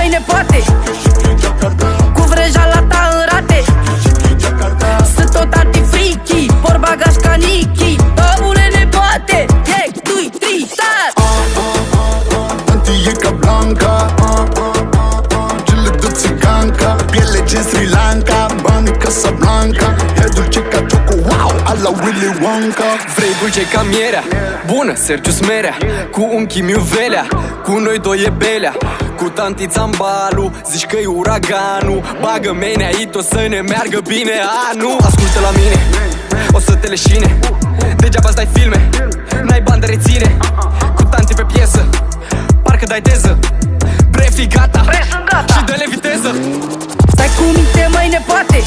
mai nepoate, cu vrăjeala ta în rate. Sunt tot anti-freaky, por bagaj ca Nicky. Domnule nepoate, hey, 2, 3, start. Anti e ca Blanca, cele de țiganca, piele gen Sri Lanka, banii Casablanca, e dulce ca Choco, wow, ala Willy Wonka. Vrei dulce ca mierea, bună, Sergiu Smerea, cu unchi Miuvelea, cu noi doi e Belea, cu tanti Țambalu, zici că e uraganul. Bagă menea aici, o să ne meargă bine anul. Ascultă la mine, o să te leșine, degeaba-ți dai filme, n-ai bani de reține. Cu tanti pe piesă, parcă dai teză, bre, fii gata, și dă-le viteză. Stai cu minte, mai nepoate,